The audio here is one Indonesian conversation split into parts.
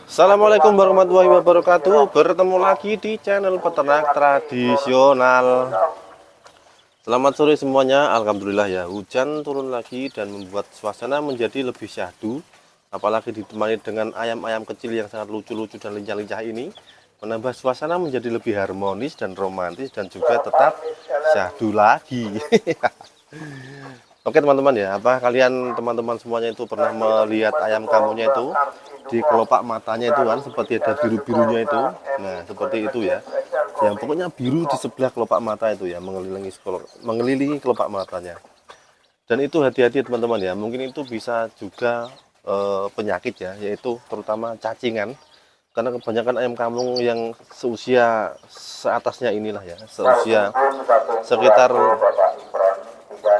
Assalamualaikum warahmatullahi wabarakatuh. Bertemu lagi di channel peternak tradisional. Selamat sore semuanya. Alhamdulillah ya, hujan turun lagi dan membuat suasana menjadi lebih syahdu. Apalagi ditemani dengan ayam-ayam kecil yang sangat lucu-lucu dan lincah-lincah ini, menambah suasana menjadi lebih harmonis dan romantis dan juga tetap syahdu lagi. Oke teman-teman ya, apa kalian teman-teman semuanya itu pernah melihat ayam kamunya itu di kelopak matanya itu kan seperti ada biru-birunya itu. Nah, seperti itu ya. Yang pokoknya biru di sebelah kelopak mata itu ya, mengelilingi kelopak matanya. Dan itu hati-hati teman-teman ya, mungkin itu bisa juga penyakit ya, yaitu terutama cacingan. Karena kebanyakan ayam kampung yang seusia seatasnya inilah ya, seusia sekitar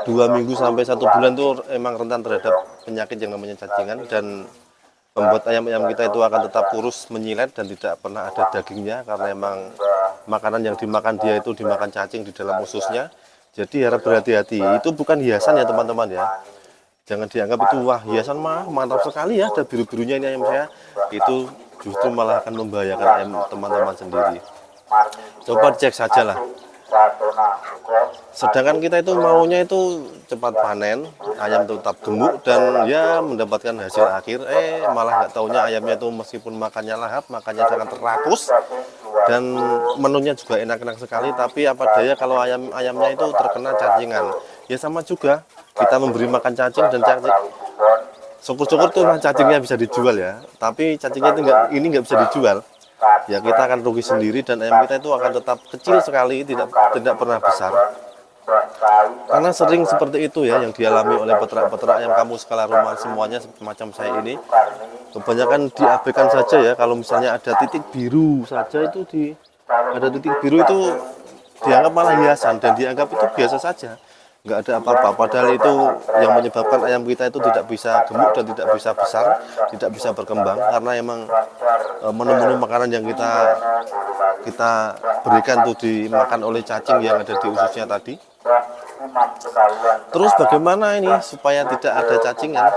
2 minggu sampai 1 bulan tuh emang rentan terhadap penyakit yang namanya cacingan, dan membuat ayam-ayam kita itu akan tetap kurus, menyilet, dan tidak pernah ada dagingnya karena emang makanan yang dimakan dia itu dimakan cacing di dalam ususnya. Jadi harap berhati-hati, itu bukan hiasan ya teman-teman ya, jangan dianggap itu wah hiasan mah mantap sekali ya ada biru-birunya ini ayam saya. Itu justru malah akan membahayakan ayam teman-teman sendiri. Coba cek saja lah. Sedangkan kita itu maunya itu cepat panen, ayam tetap gemuk dan ya mendapatkan hasil akhir. Malah nggak taunya ayamnya itu meskipun makannya lahap, makannya sangat terakus, dan menunya juga enak-enak sekali. Tapi apa daya kalau ayamnya itu terkena cacingan. Ya sama juga, kita memberi makan cacing dan cacing. Syukur-syukur tuh cacingnya bisa dijual ya. Tapi cacingnya itu nggak bisa dijual. Ya kita akan rugi sendiri dan ayam kita itu akan tetap kecil sekali, tidak pernah besar. Karena sering seperti itu ya yang dialami oleh peternak-peternak ayam kampung skala rumahan semuanya semacam saya ini. Kebanyakan diabaikan saja ya, kalau misalnya ada titik biru saja ada titik biru itu dianggap malah hiasan dan dianggap itu biasa saja. Nggak ada apa-apa, padahal itu yang menyebabkan ayam kita itu tidak bisa gemuk dan tidak bisa besar, tidak bisa berkembang karena emang menu-menu makanan yang kita berikan tuh dimakan oleh cacing yang ada di ususnya tadi. Terus bagaimana ini supaya tidak ada cacingan?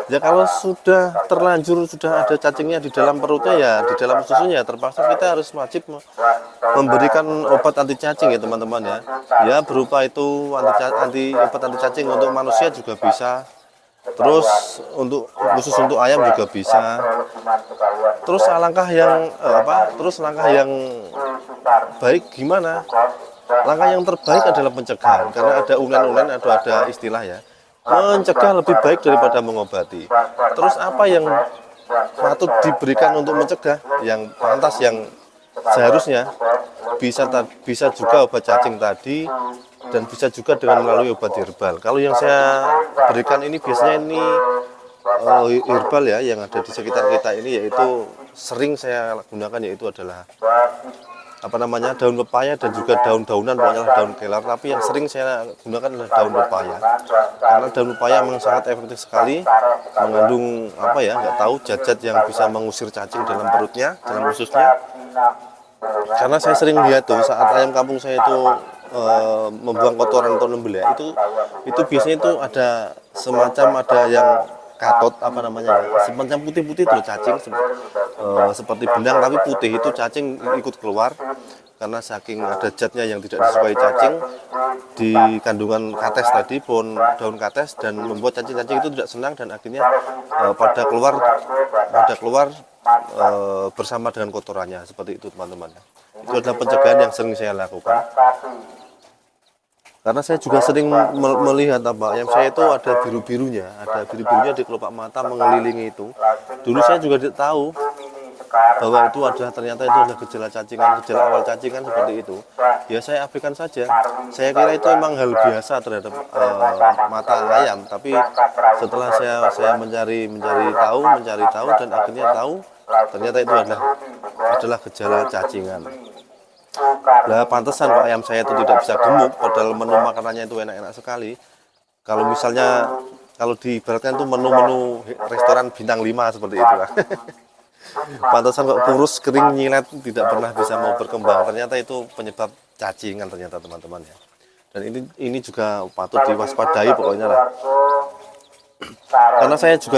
Ya kalau sudah terlanjur sudah ada cacingnya di dalam perutnya ya, di dalam susunya, terpaksa kita harus wajib memberikan obat anti cacing ya teman-teman ya. Ya berupa itu obat anti cacing untuk manusia juga bisa. Terus khusus untuk ayam juga bisa. Terus langkah yang baik gimana? Langkah yang terbaik adalah pencegahan, karena ada ulen-ulen atau ada istilah ya, mencegah lebih baik daripada mengobati. Terus apa yang patut diberikan untuk mencegah? Yang pantas, yang seharusnya bisa juga obat cacing tadi, dan bisa juga dengan melalui obat herbal. Kalau yang saya berikan ini biasanya ini herbal ya, yang ada di sekitar kita ini, yaitu sering saya gunakan yaitu adalah daun pepaya dan juga daun-daunan, pokoknya daun kelar. Tapi yang sering saya gunakan adalah daun pepaya, karena daun pepaya memang sangat efektif sekali, mengandung nggak tahu zat-zat yang bisa mengusir cacing dalam perutnya, dalam ususnya. Karena saya sering lihat tuh saat ayam kampung saya itu membuang kotoran atau membelai itu biasanya itu ada yang katot semacam putih-putih tuh cacing, seperti benang tapi putih, itu cacing ikut keluar karena saking ada zatnya yang tidak disukai cacing di kandungan kates tadi, daun kates, dan membuat cacing-cacing itu tidak senang dan akhirnya pada keluar bersama dengan kotorannya, seperti itu teman-teman. Itu adalah pencegahan yang sering saya lakukan. Karena saya juga sering melihat ayam saya itu ada biru-birunya di kelopak mata mengelilingi itu. Dulu saya juga tidak tahu bahwa itu ternyata itu adalah gejala awal cacingan seperti itu. Ya saya abaikan saja. Saya kira itu memang hal biasa terhadap mata ayam, tapi setelah saya mencari tahu dan akhirnya tahu ternyata itu adalah gejala cacingan. Lah pantesan kok ayam saya itu tidak bisa gemuk, padahal menu makanannya itu enak-enak sekali. Kalau diibaratkan itu menu-menu restoran bintang 5 seperti itu lah. Pantesan kok kurus, kering, nyilet, tidak pernah bisa mau berkembang. Ternyata itu penyebab cacingan ternyata teman-teman ya. Dan ini juga patut diwaspadai pokoknya lah. Karena saya juga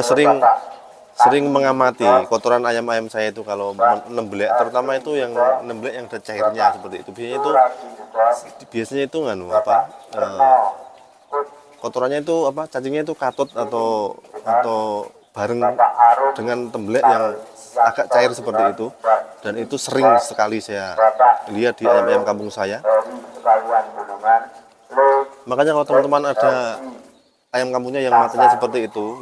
sering mengamati kotoran ayam-ayam saya itu kalau nemblek, terutama itu yang nemblek yang ada cairnya seperti itu. Biasanya itu nganu apa? Kotorannya itu apa? Cacingnya itu katut atau bareng dengan temblek yang agak cair seperti itu. Dan itu sering sekali saya lihat di ayam-ayam kampung saya. Makanya kalau teman-teman ada ayam kampungnya yang matanya seperti itu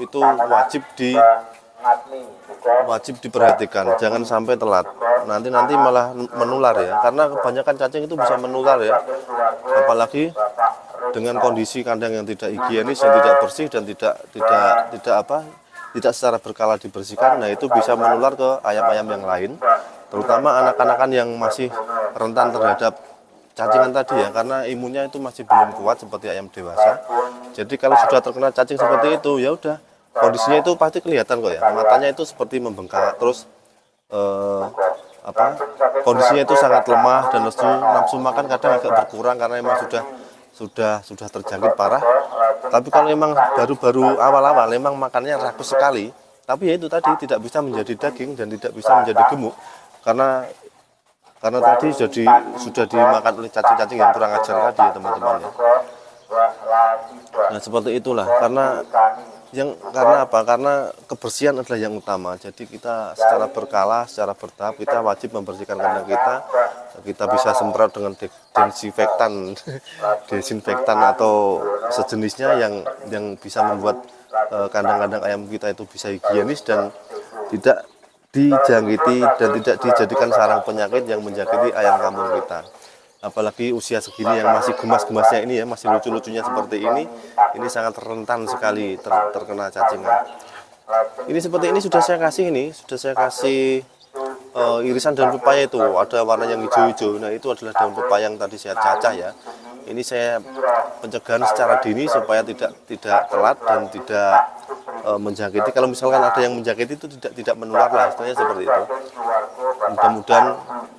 wajib diperhatikan, jangan sampai telat. Nanti malah menular ya, karena kebanyakan cacing itu bisa menular ya. Apalagi dengan kondisi kandang yang tidak higienis, yang tidak bersih dan tidak secara berkala dibersihkan. Nah, itu bisa menular ke ayam-ayam yang lain, terutama anak-anakan yang masih rentan terhadap cacingan tadi ya, karena imunnya itu masih belum kuat seperti ayam dewasa. Jadi kalau sudah terkena cacing seperti itu, ya udah, kondisinya itu pasti kelihatan kok ya. Matanya itu seperti membengkak, terus kondisinya itu sangat lemah dan nafsu makan kadang agak berkurang karena memang sudah terjangkit parah. Tapi kalau memang baru-baru awal-awal memang makannya rakus sekali, tapi ya itu tadi tidak bisa menjadi daging dan tidak bisa menjadi gemuk karena tadi sudah dimakan oleh cacing-cacing yang kurang ajar tadi ya teman-teman ya. Nah, seperti itulah, karena apa? Karena kebersihan adalah yang utama. Jadi kita secara berkala, secara bertahap kita wajib membersihkan kandang kita. Kita bisa semprot dengan desinfektan atau sejenisnya yang bisa membuat kandang-kandang ayam kita itu bisa higienis dan tidak dijangkiti dan tidak dijadikan sarang penyakit yang menjangkiti ayam kampung kita. Apalagi usia segini yang masih gemas-gemasnya ini ya, masih lucu-lucunya seperti ini sangat rentan sekali terkena cacingan. Ini seperti ini sudah saya kasih irisan daun pepaya itu, ada warna yang hijau-hijau. Nah, itu adalah daun pepaya yang tadi saya cacah ya. Ini saya pencegahan secara dini supaya tidak telat dan tidak menjangkiti. Kalau misalkan ada yang menjangkiti itu tidak menular lah, istilahnya seperti itu. Mudah-mudahan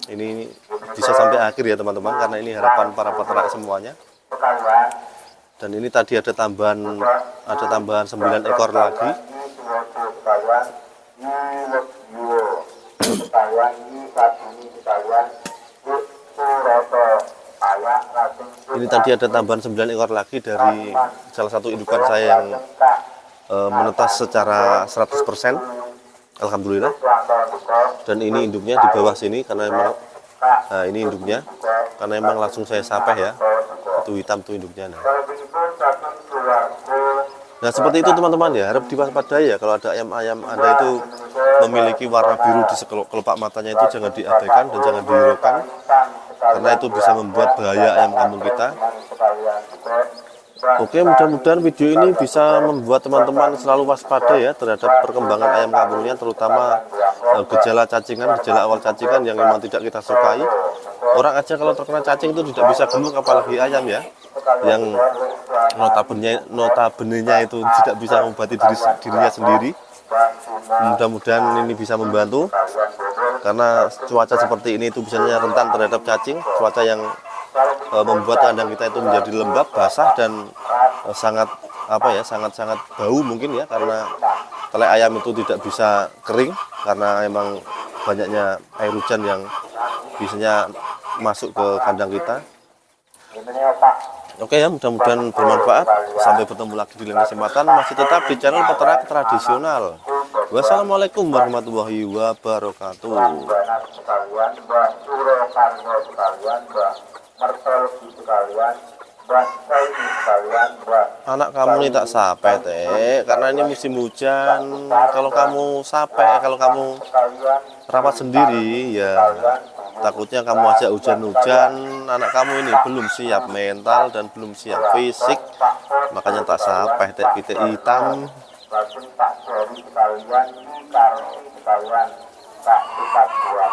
ini bisa sampai akhir ya teman-teman, karena ini harapan para peternak semuanya. Dan ini tadi ada tambahan 9 ekor lagi. Ini tadi ada tambahan 9 ekor lagi dari salah satu indukan saya yang menetas secara 100%. Alhamdulillah. Dan ini induknya di bawah sini karena memang ini induknya karena memang langsung saya sapeh ya. Itu hitam tuh induknya. Nah, seperti itu teman-teman ya, harap diwaspadai ya kalau ada ayam-ayam Anda itu memiliki warna biru di kelopak matanya, itu jangan diabaikan dan jangan dihiraukan karena itu bisa membuat bahaya ayam kampung kita. Oke, mudah-mudahan video ini bisa membuat teman-teman selalu waspada ya terhadap perkembangan ayam kampungnya, terutama gejala awal cacingan yang memang tidak kita sukai. Orang aja kalau terkena cacing itu tidak bisa gemuk, apalagi ayam ya, yang notabene-nya itu tidak bisa mengobati dirinya sendiri. Mudah-mudahan ini bisa membantu, karena cuaca seperti ini itu biasanya rentan terhadap cacing, cuaca yang membuat kandang kita itu menjadi lembab, basah dan sangat bau mungkin ya, karena telek ayam itu tidak bisa kering karena memang banyaknya air hujan yang biasanya masuk ke kandang kita. Oke ya, mudah-mudahan bermanfaat. Sampai bertemu lagi di lain kesempatan, masih tetap di channel peternak tradisional. Wassalamualaikum warahmatullahi wabarakatuh. Anak kamu ini tak sape teh, karena ini musim hujan. Kalau kamu kalau kamu rawat sendiri ya takutnya kamu ajak hujan-hujan, anak kamu ini belum siap mental dan belum siap fisik, makanya tak sapeh teh pitik hitam.